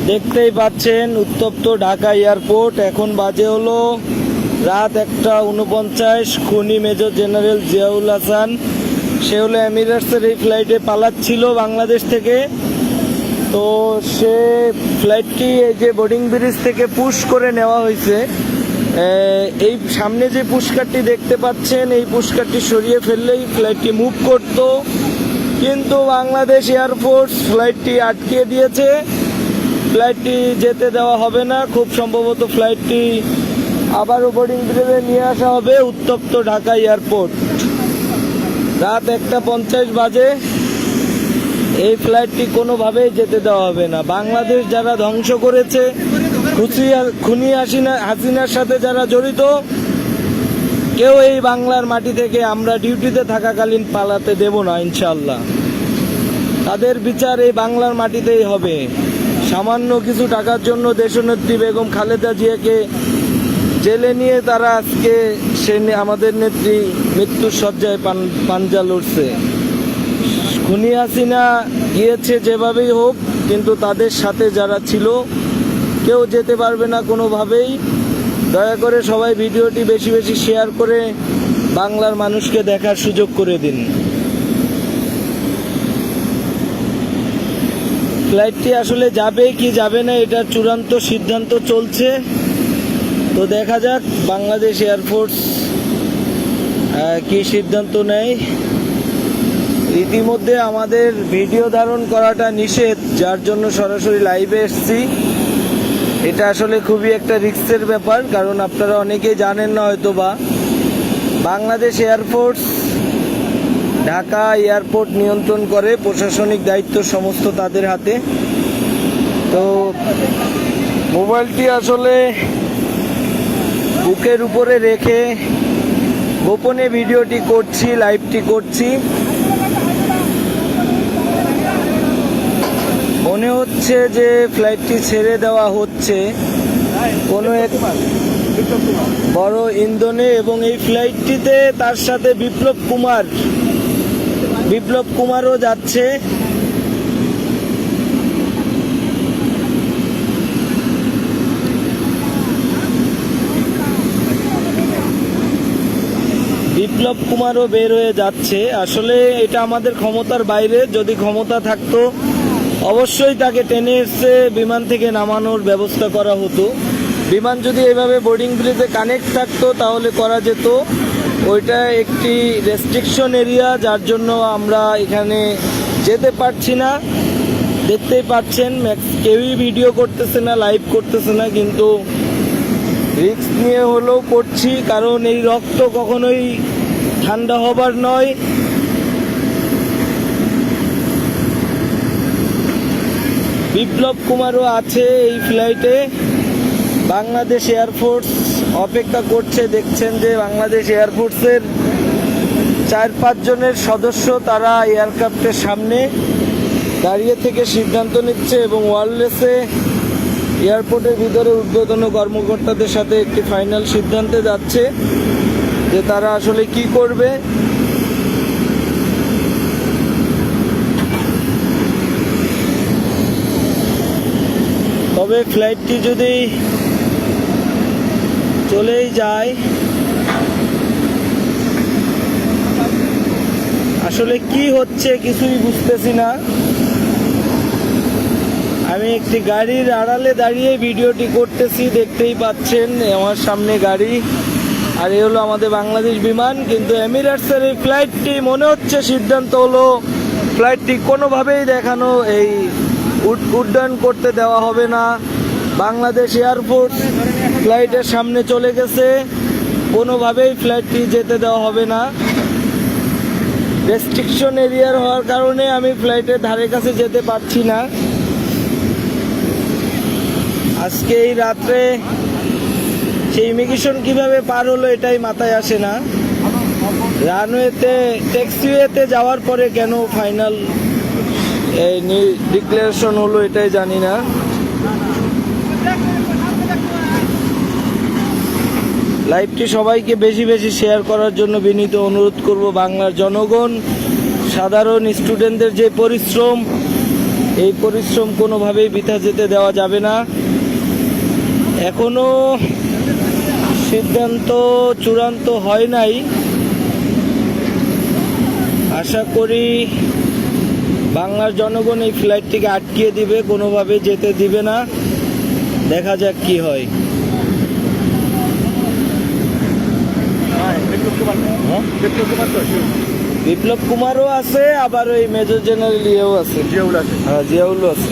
দেখতেই পাচ্ছেন উত্তপ্ত ঢাকা এয়ারপোর্ট। এখন বাজে হলো রাত 1:49। খুনি মেজর জেনারেল জিয়াউল হাসান, সে হলো এমিরেটসের এই ফ্লাইটে পালাচ্ছিল বাংলাদেশ থেকে। তো সে ফ্লাইটটি এই যে বোর্ডিং ব্রিজ থেকে পুশ করে নেওয়া হয়েছে। এই সামনে যে পুশকারটি দেখতে পাচ্ছেন, এই পুশকারটি সরিয়ে ফেললেই ফ্লাইটটি মুভ করত, কিন্তু বাংলাদেশ এয়ারফোর্স ফ্লাইটটি আটকে দিয়েছে। ফ্লাইটটি যেতে দেওয়া হবে না। খুব সম্ভবত ফ্লাইটটি আবারও বোর্ডিং ব্রিজে নিয়ে আসা হবে। উত্তপ্ত ঢাকা এয়ারপোর্ট, রাত 1:50 বাজে। এই ফ্লাইটটি কোনোভাবেই যেতে দেওয়া হবে না। বাংলাদেশ যারা ধ্বংস করেছে, খুনি হাসিনার সাথে যারা জড়িত, কেউ এই বাংলার মাটি থেকে আমরা ডিউটিতে থাকাকালীন পালাতে দেব না ইনশাল্লাহ। তাদের বিচার এই বাংলার মাটিতেই হবে। সামান্য কিছু টাকার জন্য দেশনেত্রী বেগম খালেদা জিয়াকে জেলে নিয়ে তারা আজকে আমাদের নেত্রী মৃত্যুর শয্যায় পাঞ্জা লড়ছে। খুনি হাসিনা গিয়েছে যেভাবেই হোক, কিন্তু তাদের সাথে যারা ছিল কেউ যেতে পারবে না কোনোভাবেই। দয়া করে সবাই ভিডিওটি বেশি বেশি শেয়ার করে বাংলার মানুষকে দেখার সুযোগ করে দিন। ফ্লাইটটি আসলে যাবে কি যাবে না এটার চূড়ান্ত সিদ্ধান্ত চলছে। তো দেখা যাক বাংলাদেশ এয়ারফোর্স কি সিদ্ধান্ত নেয়। ইতিমধ্যে আমাদের ভিডিও ধারণ করাটা নিষেধ, যার জন্য সরাসরি লাইভে এসেছি। এটা আসলে খুবই একটা রিস্কের ব্যাপার, কারণ আপনারা অনেকেই জানেন না হয়তো বা, বাংলাদেশ এয়ারফোর্স ঢাকা এয়ারপোর্ট নিয়ন্ত্রণ করে। প্রশাসনিক দায়িত্ব সমস্ত তাদের হাতে। তো মোবাইলটি আসলে বুকের উপরে রেখে গোপনে ভিডিওটি করছি, লাইভটি করছি। মনে হচ্ছে যে ফ্লাইটটি ছেড়ে দেওয়া হচ্ছে কোনো এক বড় ইন্ধনে, এবং এই ফ্লাইটটিতে তার সাথে বিপ্লব কুমারও যাচ্ছে। বিপ্লব কুমারও বের হয়ে যাচ্ছে। আসলে এটা আমাদের ক্ষমতার বাইরে। যদি ক্ষমতা থাকতো অবশ্যই তাকে টেনে এসে বিমান থেকে নামানোর ব্যবস্থা করা হতো। বিমান যদি এভাবে বোর্ডিং ব্রিজে কানেক্ট থাকতো তাহলে করা যেত। ওইটা একটি রেস্ট্রিকশন এরিয়া, যার জন্য আমরা এখানে যেতে পারছি না। দেখতেই পাচ্ছেন কেউই ভিডিও করতেছে না, লাইভ করতেছে না, কিন্তু রিস্ক নিয়ে হলেও করছি, কারণ এই রক্ত কখনোই ঠান্ডা হবার নয়। বিপ্লব কুমারও আছে এই ফ্লাইটে। বাংলাদেশ এয়ারফোর্স অপেক্ষা করছে। দেখছেন যে বাংলাদেশ এয়ারফোর্সের 4-5 জনের সদস্য তারা এয়ারক্রাফটের সামনে দাঁড়িয়ে থেকে সিদ্ধান্ত নিচ্ছে, এবং ওয়্যারলেসে এয়ারপোর্টের ভিতরে ঊর্ধ্বতন কর্মকর্তাদের সাথে একটি ফাইনাল সিদ্ধান্তে যাচ্ছে যে তারা আসলে কি করবে। তবে ফ্লাইটটি যদি চলেই যায়, আসলে কি হচ্ছে কিছুই বুঝতেছি না। আমি একটি গাড়ির আড়ালে দাঁড়িয়ে ভিডিওটি করতেছি, দেখতেই পাচ্ছেন আমার সামনে গাড়ি, আর এই হলো আমাদের বাংলাদেশ বিমান। কিন্তু এমিরেটসের এই ফ্লাইটটি মনে হচ্ছে সিদ্ধান্ত হলো ফ্লাইটটি কোনোভাবেই দেখানো এই উড্ডয়ন করতে দেওয়া হবে না। বাংলাদেশ এয়ারফোর্স ফ্লাইটের সামনে চলে গেছে, কোনোভাবেই ফ্লাইটটি যেতে দেওয়া হবে না। রেস্ট্রিকশন এরিয়ার হওয়ার কারণে আমি ফ্লাইটের ধারে কাছে যেতে পারছি না। আজকে এই রাত্রে সেই ইমিগ্রেশন কিভাবে পার হলো এটাই মাথায় আসে না। রানওয়েতে ট্যাক্সিওয়েতে যাওয়ার পরে কেন ফাইনাল এই ডিক্লারেশন হলো এটাই জানি না। লাইভটি সবাইকে বেশি বেশি শেয়ার করার জন্য বিনীত অনুরোধ করব। বাংলার জনগণ, সাধারণ স্টুডেন্টদের যে পরিশ্রম, এই পরিশ্রম কোনোভাবেই বৃথা যেতে দেওয়া যাবে না। এখনো সিদ্ধান্ত চূড়ান্ত হয় নাই, আশা করি বাংলার জনগণ এই ফ্লাইটটিকে আটকিয়ে দিবে, কোনোভাবে যেতে দিবে না। দেখা যাক কি হয়। বিপ্লব কুমারও আছে, আবার ওই মেজর জেনারেল ইয়েও আছে, হ্যাঁ জিয়াউলও আছে।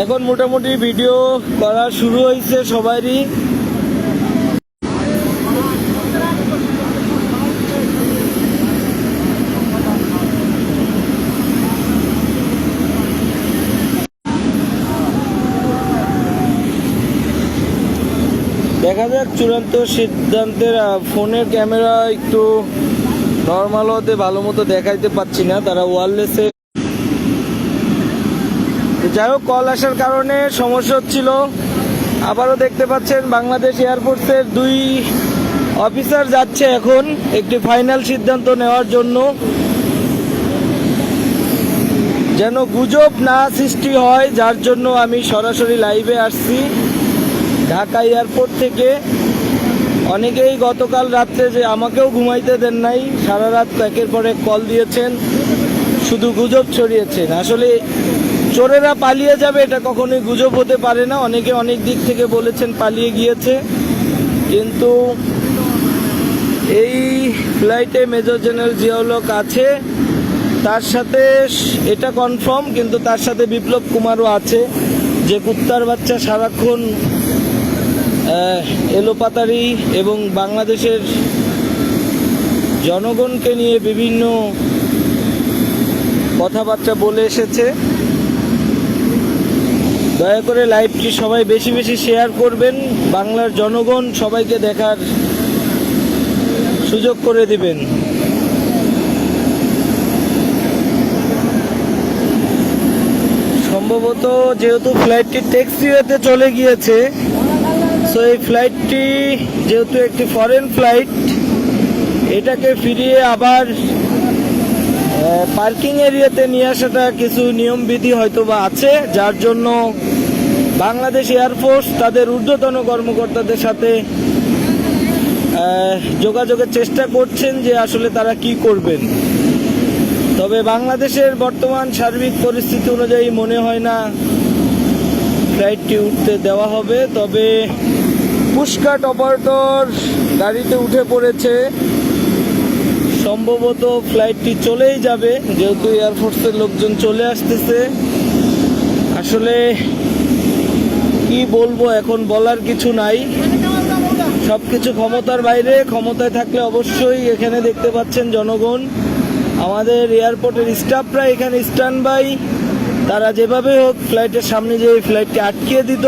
এখন মোটামুটি ভিডিও করা শুরু হয়েছে সবারই। দেখা যাক চূড়ান্ত সিদ্ধান্তের। ফোনের ক্যামেরা একটু নর্মাল হতে ভালো মতো দেখাইতে পাচ্ছি না, তারা ওয়্যারলেসে। যাই হোক, কল আসার কারণে সমস্যা হচ্ছিল। আবারও দেখতে পাচ্ছেন বাংলাদেশ এয়ারফোর্সের 2 অফিসার যাচ্ছে এখন একটি ফাইনাল সিদ্ধান্ত নেওয়ার জন্য, যেন গুজব না সৃষ্টি হয়, যার জন্য আমি সরাসরি লাইভে আসছি ঢাকা এয়ারপোর্ট থেকে। অনেকেই গতকাল রাত্রে যে আমাকেও ঘুমাইতে দেন নাই, সারা রাত একের পর এক কল দিয়েছেন, শুধু গুজব ছড়িয়েছেন। আসলে চোরেরা পালিয়ে যাবে এটা কখনোই গুজব হতে পারে না। অনেকে অনেক দিক থেকে বলেছেন পালিয়ে গিয়েছে, কিন্তু এই ফ্লাইটে মেজর জেনারেল জিয়াউল হক আছে, তার সাথে এটা কনফার্ম, কিন্তু তার সাথে বিপ্লব কুমারও আছে, যে কুত্তার বাচ্চা সারাক্ষণ এলোপাতারি এবং বাংলাদেশের জনগণকে নিয়ে বিভিন্ন কথাবার্তা বলে এসেছে। দয়া করে লাইভটি সবাই বেশি বেশি শেয়ার করবেন, বাংলার জনগণ সবাইকে দেখার সুযোগ করে দিবেন। সম্ভবত যেহেতু ফ্লাইটটি ট্যাক্সিওয়েতে চলে গিয়েছে, সো এই ফ্লাইটটি যেহেতু একটি ফরেন ফ্লাইট, এটাকে ফিরিয়ে আবার পার্কিং এরিয়াতে নিয়ে আসাটা কিছু নিয়মবিধি হয়তো বা আছে, যার জন্য বাংলাদেশ এয়ারফোর্স তাদের ঊর্ধ্বতন কর্মকর্তাদের সাথে যোগাযোগের চেষ্টা করছেন যে আসলে তারা কি করবেন। তবে বাংলাদেশের বর্তমান সার্বিক পরিস্থিতি অনুযায়ী মনে হয় না ফ্লাইটটি উঠতে দেওয়া হবে। তবে পুশকাট অপারেটর গাড়িতে উঠে পড়েছে, সম্ভবত ফ্লাইটটি চলেই যাবে, যেহেতু এয়ারফোর্সের লোকজন চলে আসতেছে। আসলে কি বলবো, এখন বলার কিছু নাই, সবকিছু ক্ষমতার বাইরে। ক্ষমতায় থাকলে অবশ্যই, এখানে দেখতে পাচ্ছেন জনগণ, আমাদের এয়ারপোর্টের স্টাফরা এখানে স্ট্যান্ড বাই, তারা যেভাবে হোক ফ্লাইটের সামনে যেয়ে ফ্লাইটটি আটকিয়ে দিত,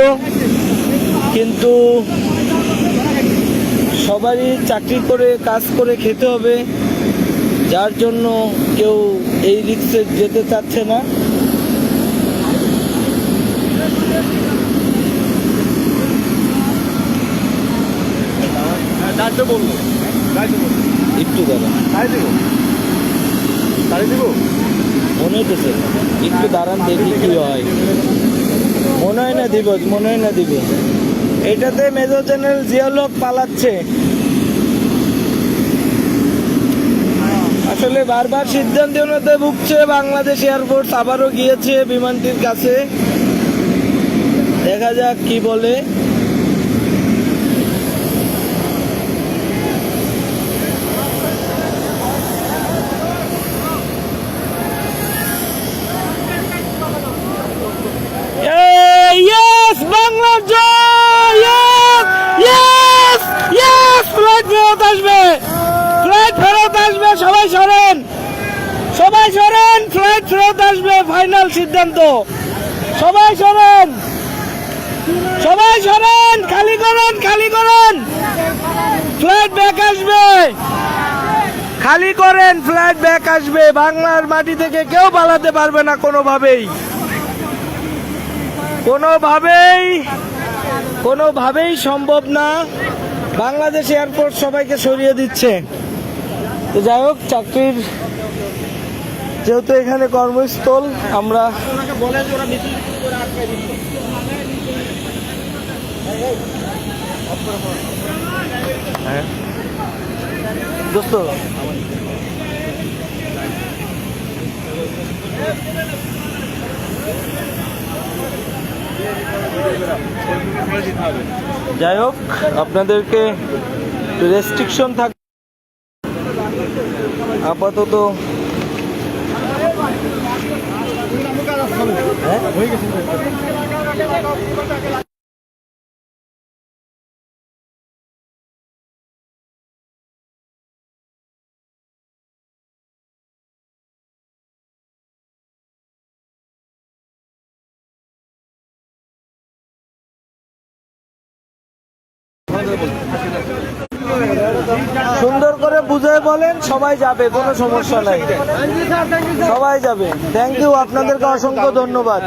কিন্তু সবারই চাকরি করে কাজ করে খেতে হবে, যার জন্য কেউ এই রিস্কে যেতে চাচ্ছে না। একটু মনে হইতেছে, একটু দাঁড়ান দেখি কি হয়। মনে হয় না দিব। এটাতে মেজর জেনারেল জিয়াউল হক পালাচ্ছে। আসলে বারবার সিদ্ধান্তহীনতায় ভুগছে বাংলাদেশ এয়ারফোর্স, আবারও গিয়েছে বিমানটির কাছে, দেখা যাক কি বলে। বাংলার জয়, ফ্লাইট ফেরত আসবে, সবাই সরেন, ফ্লাইট ফেরত আসবে, ফাইনাল সিদ্ধান্ত। সবাই সরেন, খালি করেন, ফ্লাইট ব্যাক আসবে, খালি করেন, ফ্লাইট ব্যাক আসবে। বাংলার মাটি থেকে কেউ পালাতে পারবে না কোনোভাবেই সম্ভব না। বাংলাদেশ এয়ারপোর্ট সবাইকে সরিয়ে দিচ্ছে। তো যাই হোক, চাকরির যেহেতু এখানে কর্মস্থল, আমরা দোস্ত যাই হোক, আপনাদেরকে রেস্ট্রিকশন থাকবে আপাতত। সুন্দর করে বুঝে বলেন, সবাই যাবে, কোনো সমস্যা নাই, সবাই যাবে। থ্যাংক ইউ, আপনাদেরকে অসংখ্য ধন্যবাদ,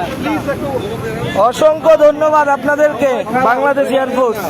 অসংখ্য ধন্যবাদ আপনাদেরকে, বাংলাদেশ এয়ারফোর্স।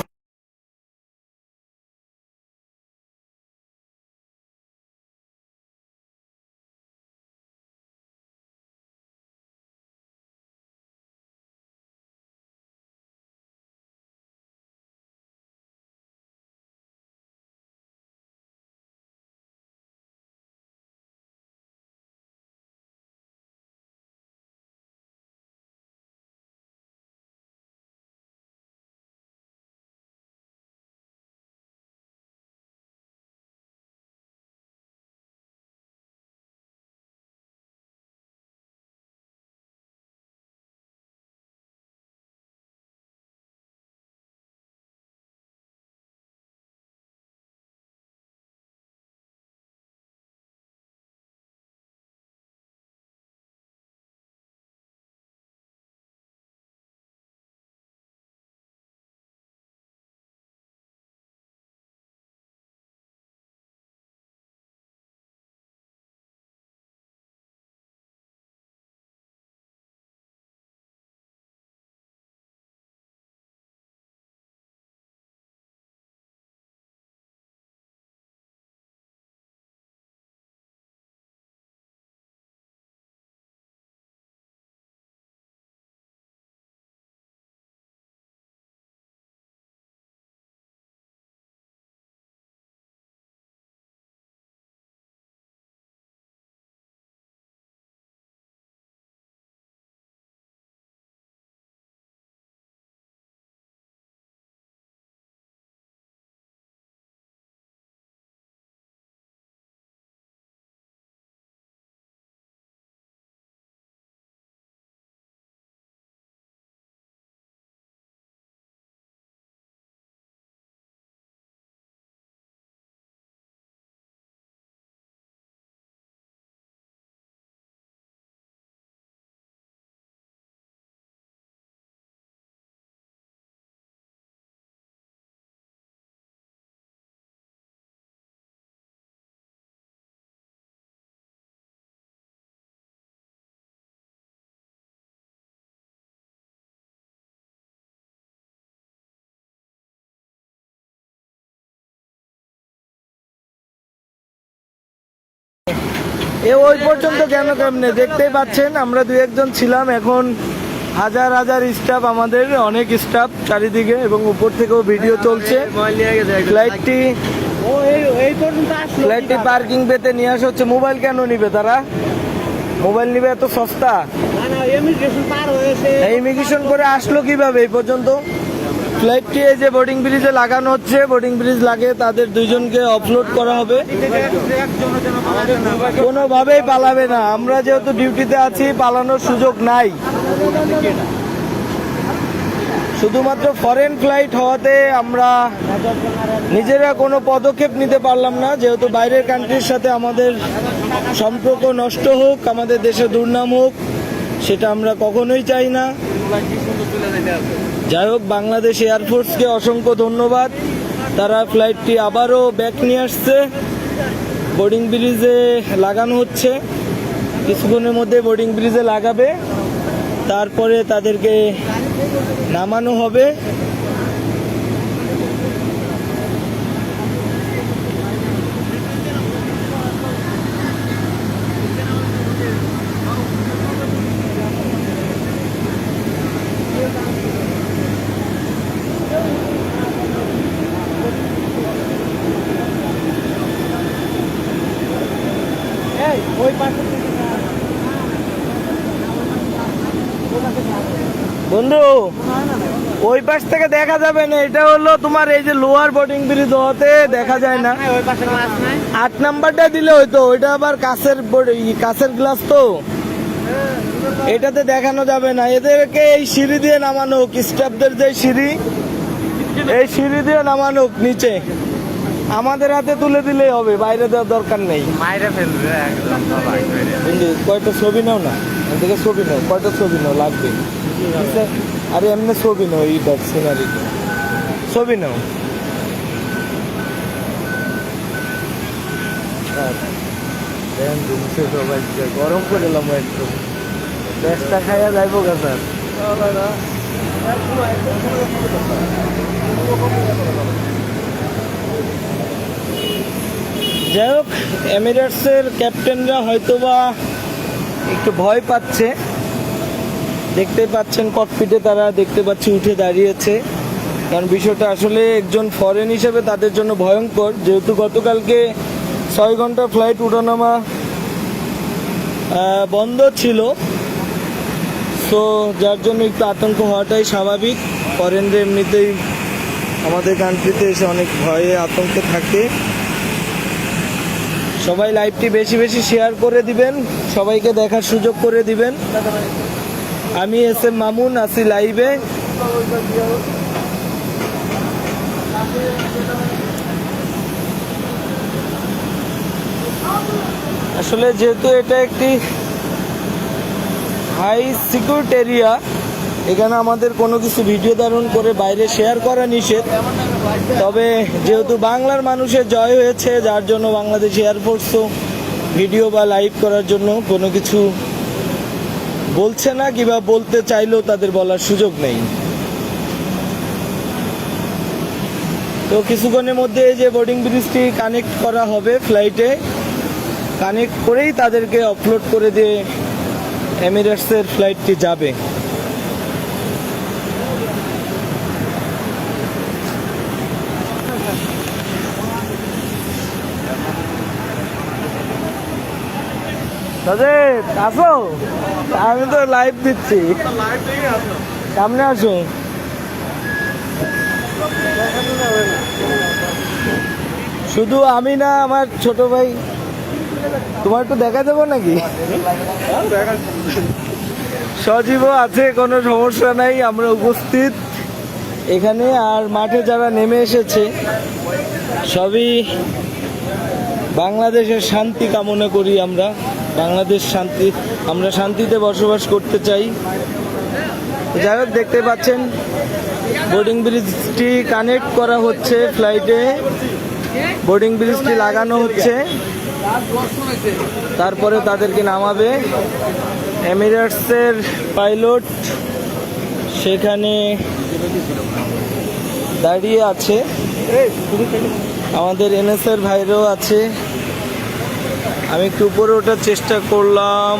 ওই পর্যন্ত কেন কেমনে দেখতেই পাচ্ছেন, আমরা দু একজন ছিলাম, এখন হাজার হাজার স্টাফ, আমাদের অনেক স্টাফ চারিদিকে, এবং উপর থেকেও ভিডিও চলছে। ফ্লাইটটি পার্কিং পেতে নিয়ে আসা হচ্ছে। মোবাইল কেন নিবে তারা? মোবাইল নিবে এত সস্তা? ইমিগ্রেশন করে আসলো কিভাবে এই পর্যন্ত? ফ্লাইটটি এই যে বোর্ডিং ব্রিজে লাগানো হচ্ছে, বোর্ডিং ব্রিজ লাগে, তাদের দুইজনকে অফলোড করা হবে। কোনোভাবেই পালাবে না, আমরা যেহেতু ডিউটিতে আছি, পালানোর সুযোগ নাই। শুধুমাত্র ফরেন ফ্লাইট হওয়াতে আমরা নিজেরা কোনো পদক্ষেপ নিতে পারলাম না, যেহেতু বাইরের কান্ট্রির সাথে আমাদের সম্পর্ক নষ্ট হোক, আমাদের দেশে দুর্নাম হোক, সেটা আমরা কখনোই চাই না। যাই হোক, বাংলাদেশ এয়ারফোর্সকে অসংখ্য ধন্যবাদ, তারা ফ্লাইটটি আবারও ব্যাক নিয়ে আসছে। বোর্ডিং ব্রিজে লাগানো হচ্ছে, কিছুক্ষণের মধ্যে বোর্ডিং ব্রিজে লাগাবে, তারপরে তাদেরকে নামানো হবে। বন্ধু ওই পাশ থেকে দেখা যাবে না, এটা হলো তোমার এই যে লোয়ার বোর্ডিং ব্রিজ হতে দেখা যায় না। 8 নাম্বারটা দিলে হয়তো, ওইটা আবার কাছের গ্লাস তো, এটাতে দেখানো যাবে না। এদেরকে এই সিঁড়ি দিয়ে নামানো হোক, স্টাফদের যে সিঁড়ি, এই সিঁড়ি দিয়ে নামানো হোক নিচে, আমাদের হাতে তুলে দিলেই হবে, বাইরে দেওয়ার দরকার নেই। বন্ধু কয়টা ছবি নাও না, এদিকে ছবি নাও, কয়টা ছবি নাও লাগবে। আরে এমনি ছবি নাও, এই সিনারি ছবি নাও। গরম করে এলাম একটু, বেশটা খাইয়া যাইবো গা স্যার। যাই হোক, এমিরেটসের ক্যাপ্টেনরা হয়তোবা একটু ভয় পাচ্ছে, দেখতে পাচ্ছেন ককপিটে তারা দেখতে পাচ্ছি উঠে দাঁড়িয়েছে, কারণ বিষয়টা আসলে একজন ফরেন হিসেবে তাদের জন্য ভয়ঙ্কর, যেহেতু গতকালকে 6 ঘন্টা ফ্লাইট উঠানামা বন্ধ ছিল, সো যার জন্য একটু আতঙ্ক হওয়াটাই স্বাভাবিক। ফরেনরা এমনিতেই আমাদের কান্ট্রিতে এসে অনেক ভয়ে আতঙ্কে থাকে। সবাই লাইভটি বেশি বেশি শেয়ার করে দিবেন, সবাইকে দেখার সুযোগ করে দিবেন। আমি SM মামুন আছি লাইভে। আসলে যেহেতু এটা একটি হাই সিকিউরিটি এরিয়া, এখানে আমাদের কোনো কিছু ভিডিও ধারণ করে বাইরে শেয়ার করা নিষেধ। তবে যেহেতু বাংলার মানুষের জয় হয়েছে, যার জন্য বাংলাদেশ এয়ারফোর্সও ভিডিও বা লাইভ করার জন্য কোনো কিছু বলছে না, কিংবা বলতে চাইলেও তাদের বলার সুযোগ নেই। তো কিছুক্ষণের মধ্যে এই যে বোর্ডিং ব্রিজটি কানেক্ট করা হবে, ফ্লাইটে কানেক্ট করেই তাদেরকে অপলোড করে দিয়ে এমিরেটসের ফ্লাইটটি যাবে। আসো, আমি তো লাইভ দিচ্ছি, সামনে আসো। শুধু আমি না, আমার ছোট ভাই, তোমার একটু দেখা দেবো নাকি? সজীবও আছে, কোনো সমস্যা নাই, আমরা উপস্থিত এখানে। আর মাঠে যারা নেমে এসেছে সবই বাংলাদেশের শান্তি কামনা করি। বাংলাদেশ শান্তি, আমরা শান্তিতে বসবাস করতে চাই। যাই হোক, দেখতে পাচ্ছেন বোর্ডিং ব্রিজটি কানেক্ট করা হচ্ছে, ফ্লাইটে বোর্ডিং ব্রিজটি লাগানো হচ্ছে, তারপরে তাদেরকে নামাবে। এমিরেটসের পাইলট সেখানে দাঁড়িয়ে আছে, আমাদের NS-এর ভাইরাও আছে। আমি একটু উপরে ওঠার চেষ্টা করলাম,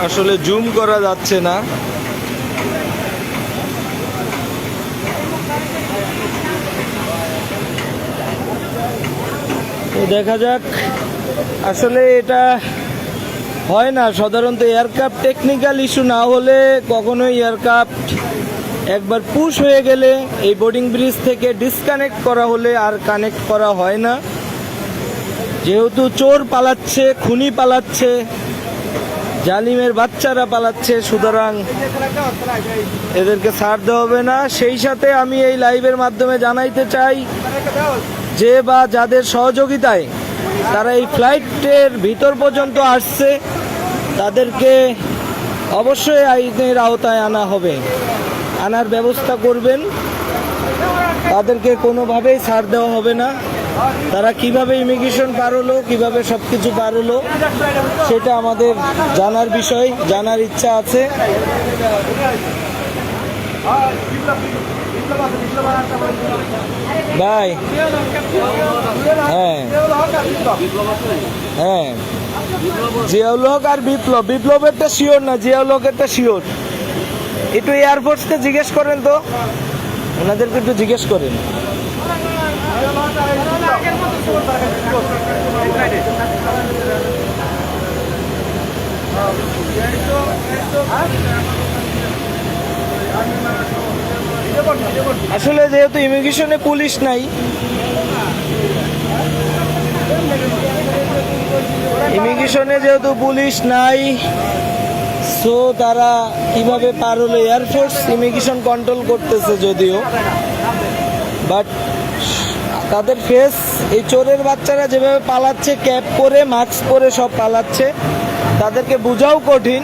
আসলে জুম করা যাচ্ছে না। তো দেখা যাক, আসলে এটা হয় না সাধারণত, এয়ারক্রাফট টেকনিক্যাল ইস্যু না হলে কখনোই এয়ারক্রাফট একবার পুশ হয়ে গেলে এই বোর্ডিং ব্রিজ থেকে ডিসকানেক্ট করা হলে আর কানেক্ট করা হয় না। যেহেতু চোর পালাচ্ছে, খুনি পালাচ্ছে, জালিমের বাচ্চারা পালাচ্ছে, সুতরাং এদেরকে ছাড় দেওয়া হবে না। সেই সাথে আমি এই লাইভের মাধ্যমে জানাইতে চাই, যে বা যাদের সহযোগিতায় তারা এই ফ্লাইটের ভিতর পর্যন্ত আসছে, তাদেরকে অবশ্যই আইনের আওতায় আনা হবে, আনার ব্যবস্থা করবেন। তাদেরকে কোনোভাবেই ছাড় দেওয়া হবে না। তারা কিভাবে ইমিগ্রেশন পার হলো, কিভাবে সব কিছু পার হলো, সেটা আমাদের জানার বিষয়, জানার ইচ্ছা আছে। ভাই, হ্যাঁ হ্যাঁ, জিয়াউল হক আর বিপ্লব, বিপ্লবেরটা শিওর না, জিয়াউল হকেরটা শিওর। একটু এয়ারফোর্সকে জিজ্ঞেস করেন তো, ওনাদেরকে একটু জিজ্ঞেস করেন। আসলে যেহেতু ইমিগ্রেশনে পুলিশ নাই, ইমিগ্রেশনে যেহেতু পুলিশ নাই, সো তারা কিভাবে পার হলো? এয়ারফোর্স ইমিগ্রেশন কন্ট্রোল করতেছে যদিও, বাট তাদের ফেস, এই চোরের বাচ্চারা যেভাবে পালাচ্ছে, ক্যাপ পরে মাস্ক পরে সব পালাচ্ছে, তাদেরকে বোঝাও কঠিন।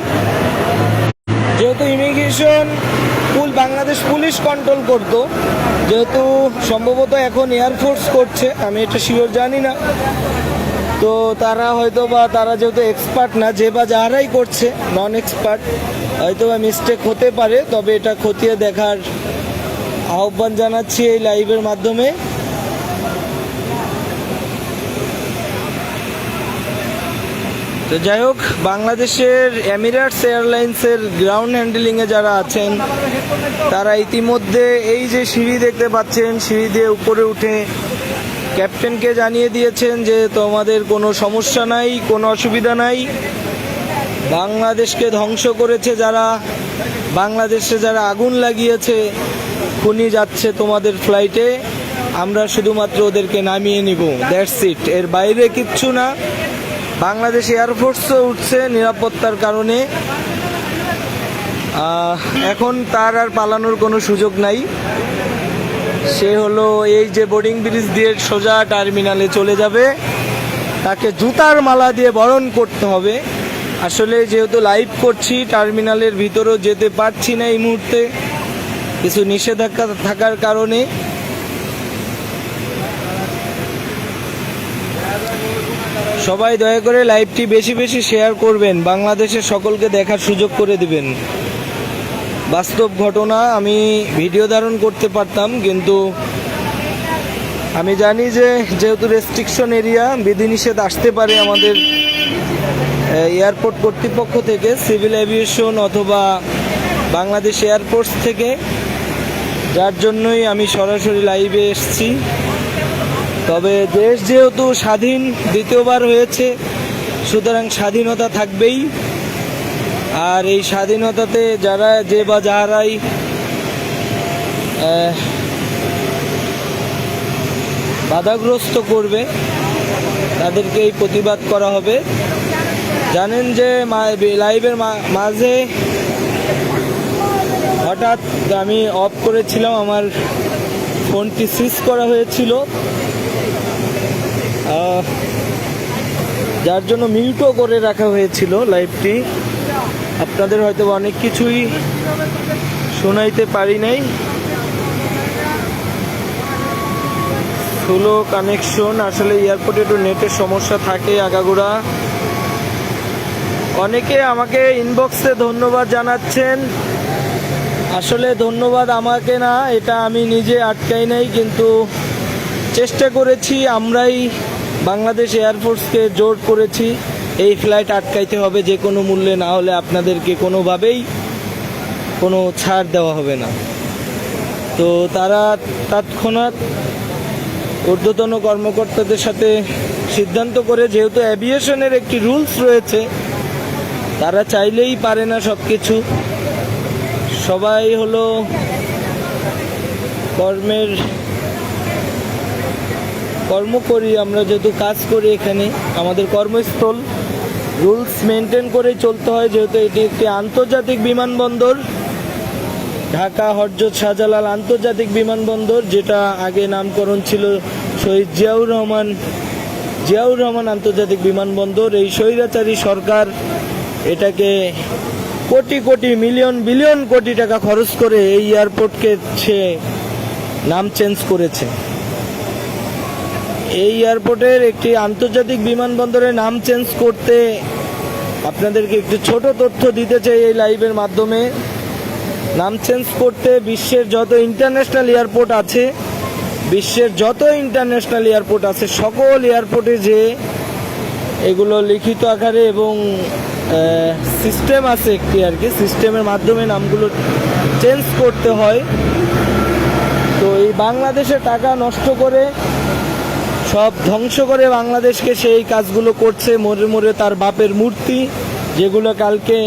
যেহেতু ইমিগ্রেশন বাংলাদেশ পুলিশ কন্ট্রোল করতো, যেহেতু সম্ভবত এখন এয়ারফোর্স করছে, আমি এটা শিওর জানি না, তো তারা হয়তো বা তারা যেহেতু এক্সপার্ট না, যে বা যারাই করছে নন এক্সপার্ট, হয়তো বা মিস্টেক হতে পারে, তবে এটা খতিয়ে দেখার আহ্বান জানাচ্ছি এই লাইভের মাধ্যমে। তো যাই হোক, বাংলাদেশের এমিরেটস এয়ারলাইন্সের গ্রাউন্ড হ্যান্ডলিংয়ে যারা আছেন, তারা ইতিমধ্যে এই যে সিঁড়ি দেখতে পাচ্ছেন, সিঁড়ি দিয়ে উপরে উঠে ক্যাপ্টেনকে জানিয়ে দিয়েছেন যে তোমাদের কোনো সমস্যা নাই, কোনো অসুবিধা নাই। বাংলাদেশকে ধ্বংস করেছে যারা, বাংলাদেশে যারা আগুন লাগিয়েছে, খুনি যাচ্ছে তোমাদের ফ্লাইটে, আমরা শুধুমাত্র ওদেরকে নামিয়ে নিব, দ্যাটস ইট, এর বাইরে কিচ্ছু না। বাংলাদেশ এয়ারফোর্সও উঠছে নিরাপত্তার কারণে, এখন তার আর পালানোর কোনো সুযোগ নাই। সে হলো এই যে বোর্ডিং ব্রিজ দিয়ে সোজা টার্মিনালে চলে যাবে, তাকে জুতার মালা দিয়ে বরণ করতে হবে। আসলে যেহেতু লাইভ করছি, টার্মিনালের ভিতরেও যেতে পারছি না এই মুহূর্তে কিছু নিষেধাজ্ঞা থাকার কারণে। সবাই দয়া করে লাইভটি বেশি বেশি শেয়ার করবেন, বাংলাদেশের সকলকে দেখার সুযোগ করে দিবেন। বাস্তব ঘটনা, আমি ভিডিও ধারণ করতে পারতাম, কিন্তু আমি জানি যে যেহেতু রেস্ট্রিকশন এরিয়া, বিধিনিষেধ আসতে পারে আমাদের এয়ারপোর্ট কর্তৃপক্ষ থেকে, সিভিল এভিয়েশন অথবা বাংলাদেশ এয়ারফোর্স থেকে, যার জন্যই আমি সরাসরি লাইভে এসেছি। তবে দেশ যেহেতু স্বাধীন দ্বিতীয়বার হয়েছে, সুতরাং স্বাধীনতা থাকবেই। আর এই স্বাধীনতাতে যারা যে বা যারাই বাধাগ্রস্ত করবে, তাদেরকে এই প্রতিবাদ করা হবে। জানেন যে লাইভের মাঝে হঠাৎ আমি অফ করেছিলাম, আমার ফোনটি সুইচ করা হয়েছিল, যার জন্য মিউটও করে রাখা হয়েছিল লাইভটি। আপনাদের হয়তো অনেক কিছুই শোনাইতে পারি নাই। স্লো কানেকশন, আসলে এয়ারপোর্টে একটু নেটের সমস্যা থাকে আগাগোড়া। অনেকে আমাকে ইনবক্সে ধন্যবাদ জানাচ্ছেন, আসলে ধন্যবাদ আমাকে না, এটা আমি নিজে আটকাই নাই, কিন্তু চেষ্টা করেছি, আমরাই বাংলাদেশ এয়ারফোর্সকে জোর করেছি এই ফ্লাইট আটকাইতে হবে যে কোনো মূল্যে, না হলে আপনাদেরকে কোনোভাবেই কোনো ছাড় দেওয়া হবে না। তো তারা তৎক্ষণাৎ ঊর্ধ্বতন কর্মকর্তাদের সাথে সিদ্ধান্ত করে, যেহেতু অ্যাভিয়েশনের একটি রুলস রয়েছে, তারা চাইলেই পারে না সব কিছু, সবাই হলো কর্ম করি, আমরা যেহেতু কাজ করি এখানে, আমাদের কর্মস্থল, রুলস মেনটেন করে চলতে হয়। যেহেতু এটি একটি আন্তর্জাতিক বিমানবন্দর, ঢাকা হযরত শাহজালাল আন্তর্জাতিক বিমানবন্দর, যেটা আগে নামকরণ ছিল শহীদ জিয়াউর রহমান আন্তর্জাতিক বিমানবন্দর। এই স্বৈরাচারী সরকার এটাকে কোটি কোটি বিলিয়ন কোটি টাকা খরচ করে এই এয়ারপোর্টকে সে নাম চেঞ্জ করেছে। এই এয়ারপোর্টের একটি আন্তর্জাতিক বিমানবন্দরের নাম চেঞ্জ করতে আপনাদেরকে একটু ছোট তথ্য দিতে চাই এই লাইভের মাধ্যমে। নাম চেঞ্জ করতে বিশ্বের যত ইন্টারন্যাশনাল এয়ারপোর্ট আছে, সকল এয়ারপোর্টে যে এগুলো লিখিত আকারে এবং সিস্টেম আছে একটি, আর কি সিস্টেমের মাধ্যমে নামগুলো চেঞ্জ করতে হয়। তো এই বাংলাদেশে টাকা নষ্ট করে, সব ধ্বংস করে বাংলাদেশকে সেই কাজগুলো করছে। মোড়ে মোড়ে তার বাপের মূর্তি, যেগুলো কালকে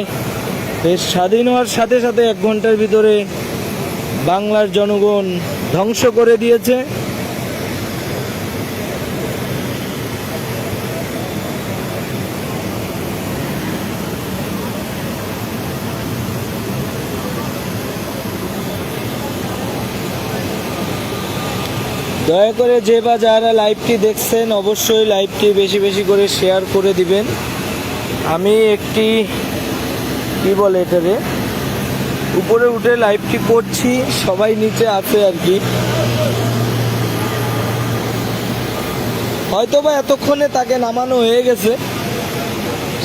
দেশ স্বাধীন হওয়ার সাথে সাথে 1 ঘন্টার ভিতরে বাংলার জনগণ ধ্বংস করে দিয়েছে। দয়া করে যে বা যারা লাইভটি দেখছেন অবশ্যই লাইভটি বেশি বেশি করে শেয়ার করে দিবেন। আমি একটি কি বলে এটারে উপরে উঠে লাইভটি করছি, সবাই নিচে আছে আর কি। হয়তোবা এতক্ষণে তাকে নামানো হয়ে গেছে,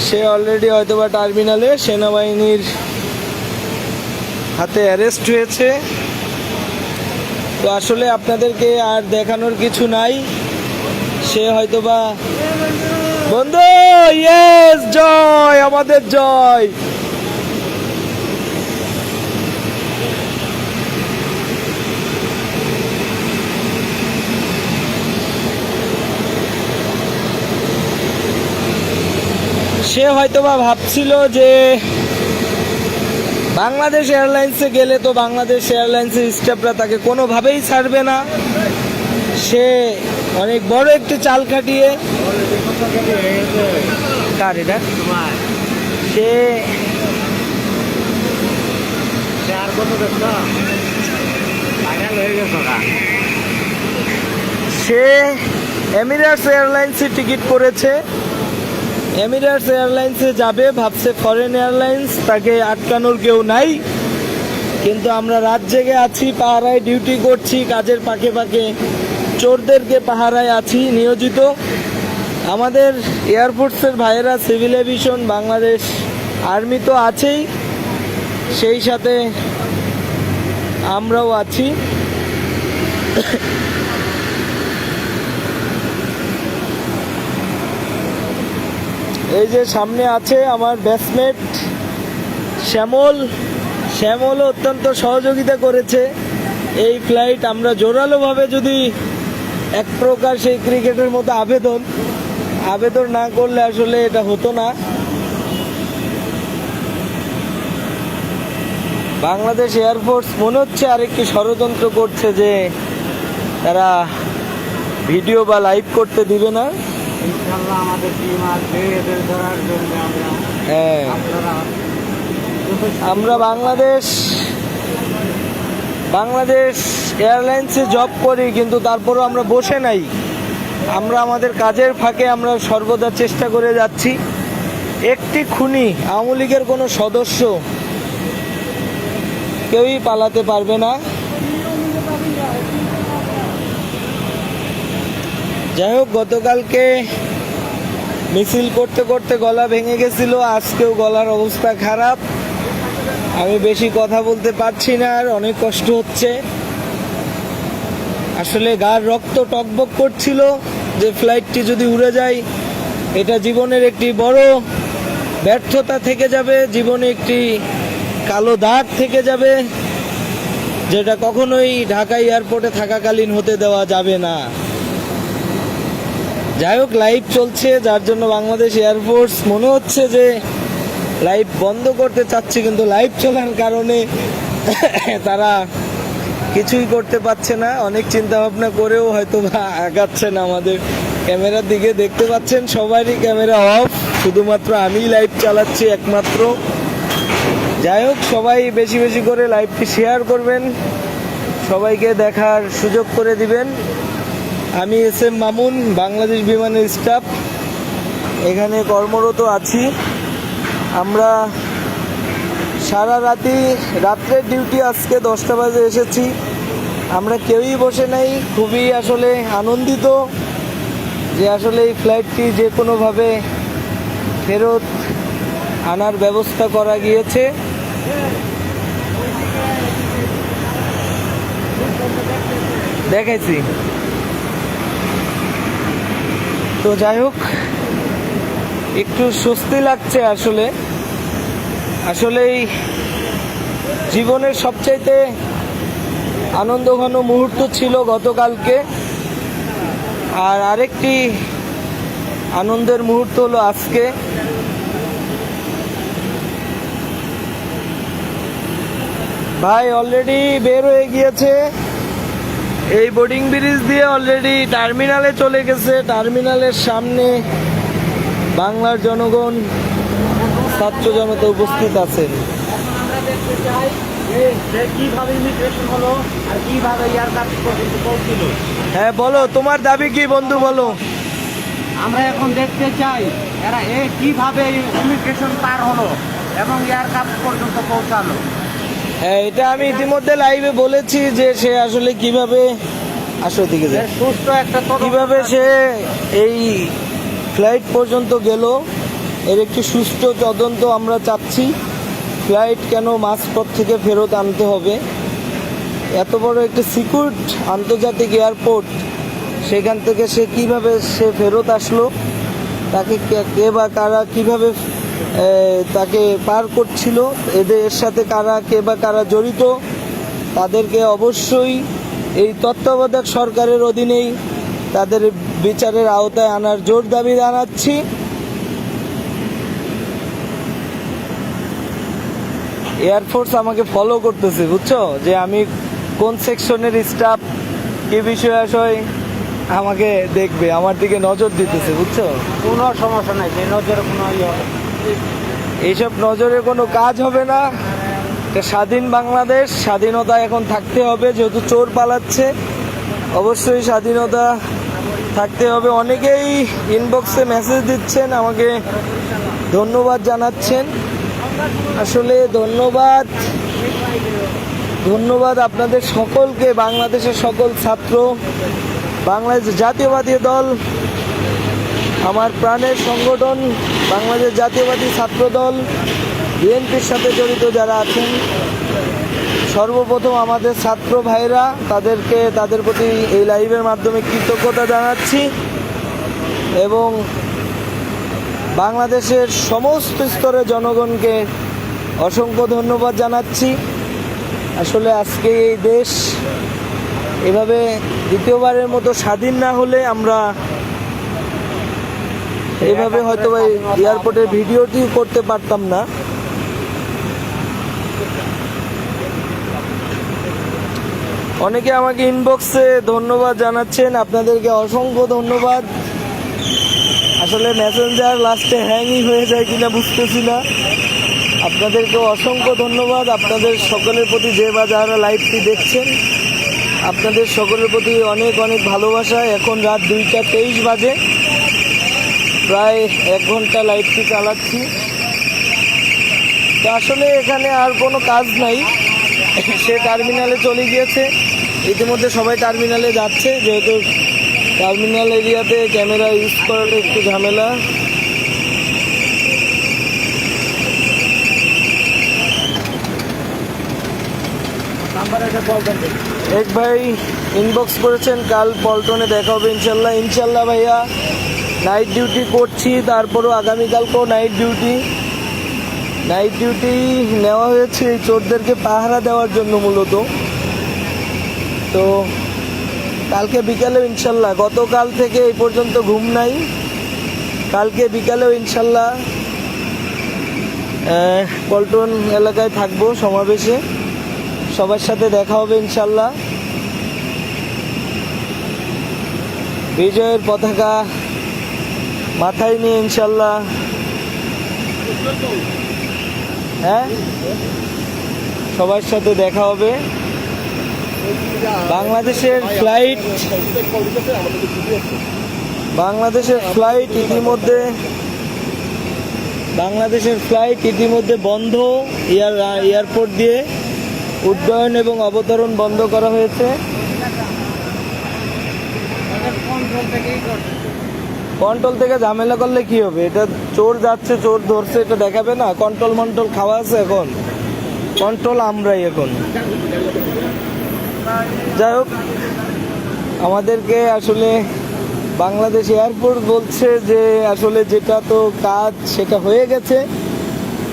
সে অলরেডি হয়তোবা টার্মিনালে সেনাবাহিনীর হাতে অ্যারেস্ট হয়েছে। তো আসলে আপনাদেরকে আর দেখানোর কিছু নাই, সে হয়তোবা বন্ধু ইয়েস জয়, আমাদের জয়। সে হয়তোবা ভাবছিল যে বাংলাদেশ এয়ারলাইন্সে গেলে তো বাংলাদেশ এয়ারলাইন্সের স্টাফরা তাকে কোনোভাবেই ছাড়বে না। সে অনেক বড় একটি চাল খাটিয়ে সে এমিরেটস এয়ারলাইন্সে টিকিট করেছে, এমিরেটস এয়ারলাইন্সে যাবে ভাবছে ফরেন এয়ারলাইন্স, তাকে আটকানোর কেউ নাই। কিন্তু আমরা রাত জেগে আছি, পাহারায় ডিউটি করছি, কাজের পাকে পাকে চোরদেরকে পাহারায় আছি নিয়োজিত। আমাদের এয়ারফোর্সের ভাইয়েরা, সিভিল এভিয়েশন, বাংলাদেশ আর্মি তো আছেই, সেই সাথে আমরাও আছি। এই যে সামনে আছে আমার ব্যাটসম্যান শ্যামল, শ্যামলও অত্যন্ত সহযোগিতা করেছে এই ফ্লাইট। আমরা জোরালোভাবে যদি এক প্রকার সেই ক্রিকেটের মতো আবেদন না করলে আসলে এটা হতো না। বাংলাদেশ এয়ারফোর্স মনে হচ্ছে আরেকটি ষড়যন্ত্র করছে যে তারা ভিডিও বা লাইভ করতে দিবে না। আমাদের টিম আসবে এদের ধরার জন্য। হ্যাঁ, আমরা বাংলাদেশ এয়ারলাইন্সে জব করি, কিন্তু তারপরও আমরা বসে নাই। আমরা আমাদের কাজের ফাঁকে আমরা সর্বদা চেষ্টা করে যাচ্ছি। একটি খুনি আওয়ামী লীগের কোনো সদস্য কেউই পালাতে পারবে না। যাই হোক, গতকালকে মিছিল করতে করতে গলা ভেঙে গেছিল, আজকেও গলার অবস্থা খারাপ। আমি বেশি কথা বলতে পারছি না, আর অনেক কষ্ট হচ্ছে। আসলে গার রক্ত টকবক করছিল যে ফ্লাইটটি যদি উড়ে যায় এটা জীবনের একটি বড় ব্যর্থতা থেকে যাবে, জীবনে একটি কালো দাগ থেকে যাবে, যেটা কখনোই ঢাকা এয়ারপোর্টে থাকাকালীন হতে দেওয়া যাবে না। যাই হোক, লাইভ চলছে, যার জন্য বাংলাদেশ এয়ারফোর্স মনে হচ্ছে যে লাইভ বন্ধ করতে চাচ্ছে, কিন্তু লাইভ চলার কারণে তারা কিছুই করতে পারছে না। অনেক চিন্তা ভাবনা করেও হয়তো বা আগাচ্ছে না। আমাদের ক্যামেরার দিকে দেখতে পাচ্ছেন সবারই ক্যামেরা অফ, শুধুমাত্র আমিই লাইভ চালাচ্ছি একমাত্র। যাই হোক, সবাই বেশি বেশি করে লাইভটি শেয়ার করবেন, সবাইকে দেখার সুযোগ করে দিবেন। আমি SM মামুন, বাংলাদেশ বিমানের স্টাফ, এখানে কর্মরত আছি। আমরা সারা রাত্রের ডিউটি, আজকে 10টা বাজে এসেছি। আমরা কেউই বসে নাই, খুবই আসলে আনন্দিত যে আসলে এই ফ্লাইটটি যে কোনোভাবে ফেরত আনার ব্যবস্থা করা গিয়েছে। দেখাইছি তো। যাই হোক, একটু স্বস্তি লাগছে। আসলেই জীবনের সবচাইতে আনন্দঘন মুহূর্ত ছিল গতকালকে, আর আরেকটি আনন্দের মুহূর্ত হলো আজকে। ভাই অলরেডি বের হয়ে গিয়েছে, এই বোর্ডিং ব্রিজ দিয়ে অলরেডি টার্মিনালে চলে গেছে। টার্মিনালের সামনে বাংলার জনগণ, ছাত্র জনতা উপস্থিত আছেন। আমরা দেখতে চাই যে কিভাবে ইমিগ্রেশন হলো আর কিভাবে এয়ারক্রাফট পর্যন্ত পৌঁছিল। হ্যাঁ বলো, তোমার দাবি কি বন্ধু, বলো। আমরা এখন দেখতে চাই এরা কিভাবে ইমিগ্রেশন পার হলো এবং এয়ারক্রাফট পর্যন্ত পৌঁছালো। হ্যাঁ, এটা আমি ইতিমধ্যে লাইভে বলেছি যে সে আসলে কিভাবে আসলে দিকে যায়, সুষ্ঠু একটা কিভাবে সে এই ফ্লাইট পর্যন্ত গেল, এর একটি সুষ্ঠু তদন্ত আমরা চাচ্ছি। ফ্লাইট কেন মাঝপথ থেকে ফেরত আনতে হবে? এত বড় একটি সিকিউরড আন্তর্জাতিক এয়ারপোর্ট, সেখান থেকে সে কিভাবে ফেরত আসলো, তাকে কে বা কারা কিভাবে তাকে পার করছিল, এর সাথে কে বা কারা জড়িত, তাদেরকে অবশ্যই এই তত্ত্বাবধায়ক সরকারের অধীনেই তাদের বিচারের আওতায় আনার জোর দাবি জানাচ্ছি। এয়ারফোর্স আমাকে ফলো করতেছে, বুঝছো, যে আমি কোন সেকশনের স্টাফ, কি বিষয় আসয় আমাকে দেখবে, আমার দিকে নজর দিতেছে, বুঝছো। কোনো সমস্যা নাই, সেই নজরে কোনো এইসব নজরে কোনো কাজ হবে না। এটা স্বাধীন বাংলাদেশ, স্বাধীনতা এখন থাকতে হবে। যেহেতু চোর পালাচ্ছে, অবশ্যই স্বাধীনতা থাকতে হবে। অনেকেই ইনবক্সে মেসেজ দিচ্ছেন, আমাকে ধন্যবাদ জানাচ্ছেন। আসলে ধন্যবাদ আপনাদের সকলকে, বাংলাদেশের সকল ছাত্র, বাংলাদেশ জাতীয়বাদী দল, আমার প্রাণের সংগঠন বাংলাদেশ জাতীয়বাদী ছাত্র দল, বিএনপির সাথে জড়িত যারা আছেন, সর্বপ্রথম আমাদের ছাত্র ভাইরা, তাদের প্রতি এই লাইভের মাধ্যমে কৃতজ্ঞতা জানাচ্ছি এবং বাংলাদেশের সমস্ত স্তরের জনগণকে অসংখ্য ধন্যবাদ জানাচ্ছি। আসলে আজকে এই দেশ এভাবে দ্বিতীয়বারের মতো স্বাধীন না হলে আমরা এইভাবে হয়তো এয়ারপোর্টের ভিডিওটি করতে পারতাম না। অনেকে আমাকে ইনবক্সে ধন্যবাদ জানাচ্ছেন, আপনাদেরকে অসংখ্য ধন্যবাদ। আসলে মেসেঞ্জার লাস্টে হ্যাংই হয়ে যায় কিনা বুঝতেছি না। আপনাদেরকে অসংখ্য ধন্যবাদ, আপনাদের সকলের প্রতি যে বা যারা লাইভটি দেখছেন, আপনাদের সকলের প্রতি অনেক অনেক ভালোবাসা। এখন রাত 2:23 বাজে, প্রায় 1 ঘন্টা লাইভটি চালাচ্ছি। তো আসলে এখানে আর কোনো কাজ নাই, সে টার্মিনালে চলে গিয়েছে। ইতিমধ্যে সবাই টার্মিনালে যাচ্ছে, যেহেতু টার্মিনাল এরিয়াতে ক্যামেরা ইউজ করাটা একটু ঝামেলা। এক ভাই ইনবক্স করেছেন, কাল পল্টনে দেখা হবে ইনশাল্লাহ। ইনশাল্লাহ ভাইয়া, নাইট ডিউটি করছি, তারপরও আগামীকালকেও নাইট ডিউটি নেওয়া হয়েছে এই চোরদেরকে পাহারা দেওয়ার জন্য মূলত। তো কালকে বিকালেও ইনশাল্লাহ, গতকাল থেকে এই পর্যন্ত ঘুম নাই, কালকে বিকালেও ইনশাল্লাহ পল্টন এলাকায় থাকবো সমাবেশে, সবার সাথে দেখা হবে ইনশাল্লাহ। বিজয়ের পতাকা মাথায় নিয়ে ইনশাল্লাহ, হ্যাঁ, সবার সাথে দেখা হবে। বাংলাদেশের ফ্লাইট ইতিমধ্যে বন্ধ। এয়ারপোর্ট দিয়ে উড্ডয়ন এবং অবতরণ বন্ধ করা হয়েছে। কন্ট্রোল থেকে ঝামেলা করলে কি হবে? এটা চোর যাচ্ছে, চোর ধরছে, এটা দেখাবে না? কন্ট্রোল খাওয়া আছে এখন, কন্ট্রোল আমরাই এখন। যাই হোক, আমাদেরকে আসলে বাংলাদেশ এয়ারপোর্ট বলছে যে আসলে যেটা তো কাজ সেটা হয়ে গেছে,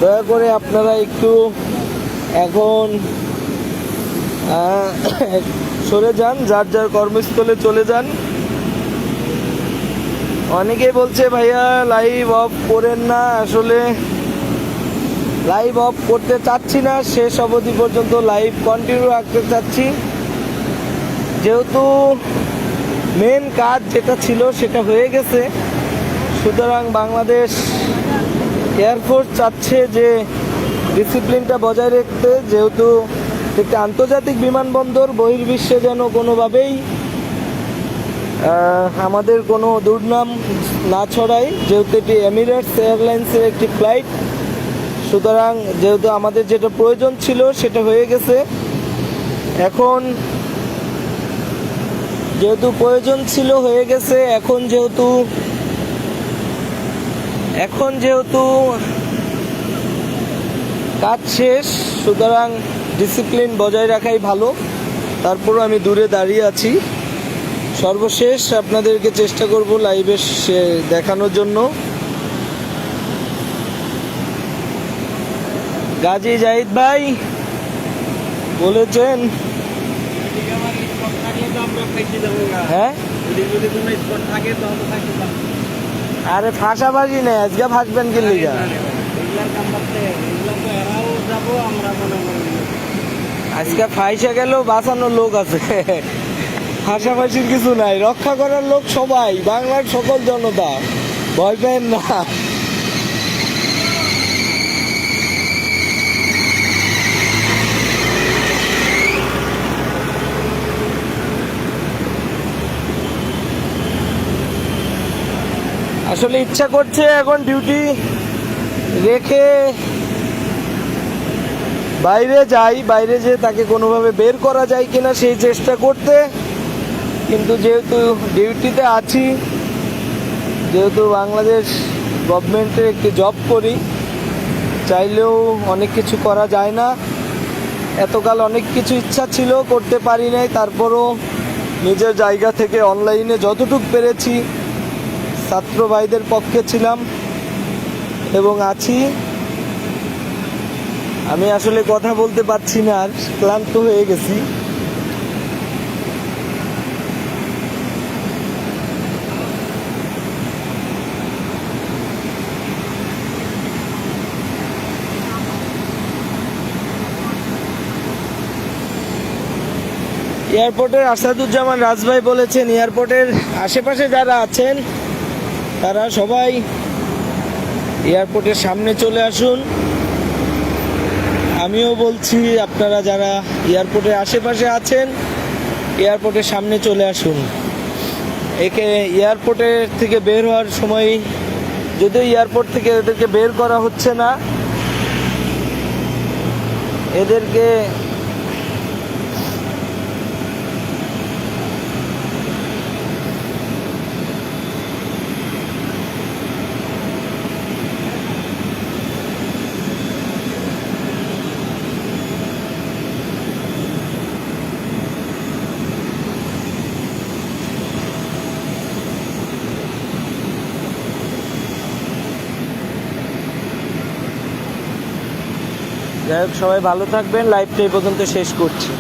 দয়া করে আপনারা একটু এখন সরে যান, যার যার কর্মস্থলে চলে যান। অনেকেই বলছে ভাইয়া লাইভ অফ করেন না, আসলে লাইভ অফ করতে চাচ্ছি না, শেষ অবধি পর্যন্ত লাইভ কন্টিনিউ রাখতে চাচ্ছি, যেহেতু মেন কাজ যেটা ছিল সেটা হয়ে গেছে। সুতরাং বাংলাদেশ এয়ারফোর্স চাচ্ছে যে ডিসিপ্লিনটা বজায় রাখতে, যেহেতু একটি আন্তর্জাতিক বিমানবন্দর, বহির্বিশ্বে যেন কোনোভাবেই আমাদের কোনো দুর্নাম না ছড়ায়, যেহেতু এটি এমিরেটস এয়ারলাইন্সের একটি ফ্লাইট। সুতরাং যেহেতু আমাদের যেটা প্রয়োজন ছিল সেটা হয়ে গেছে, এখন যেহেতু প্রয়োজন ছিল হয়ে গেছে, এখন যেহেতু কাজ শেষ, সুতরাং ডিসিপ্লিন বজায় রাখাই ভালো। তারপরও আমি দূরে দাঁড়িয়ে আছি। সর্বশেষ আপনাদেরকে চেষ্টা করব লাইভে দেখানোর জন্য। গাজী জাহিদ ভাই বলেছেন, হ্যাঁ আরে ফাঁসাবাজি নেই, আজকে ফাঁসবেন কি লিগা? আজকে ফাইসা গেলেও বাঁচানোর লোক আছে, ফাঁসাফাঁসির কিছু নাই, রক্ষা করার লোক সবাই, বাংলার সকল জনতা, ভয় পেন না। আসলে ইচ্ছা করছে এখন ডিউটি রেখে বাইরে যাই, বাইরে যেয়ে তাকে কোনোভাবে বের করা যায় কিনা সেই চেষ্টা করতে, কিন্তু যেহেতু ডিউটিতে আছি, যেহেতু বাংলাদেশ গভর্নমেন্টের একটি জব করি, চাইলেও অনেক কিছু করা যায় না। এতকাল অনেক কিছু ইচ্ছা ছিল, করতে পারি নাই, তারপরও নিজের জায়গা থেকে অনলাইনে যতটুকু পেরেছি ছাত্র ভাইদের পক্ষে ছিলাম এবং আছি। আমি আসলে কথা বলতে পারছি না, আর ক্লান্ত হয়ে গেছি। এয়ারপোর্টের আসাদুজ্জামান রাজভাই বলেছেন, এয়ারপোর্টের আশেপাশে যারা আছেন তারা সবাই এয়ারপোর্টের সামনে চলে আসুন। আমিও বলছি, আপনারা যারা এয়ারপোর্টের আশেপাশে আছেন এয়ারপোর্টের সামনে চলে আসুন। একে এয়ারপোর্টের থেকে বের হওয়ার সময়, যদিও এয়ারপোর্ট থেকে এদেরকে বের করা হচ্ছে না, এদেরকে যাই হোক, সবাই ভালো থাকবেন। লাইভটা এই পর্যন্ত শেষ করছি।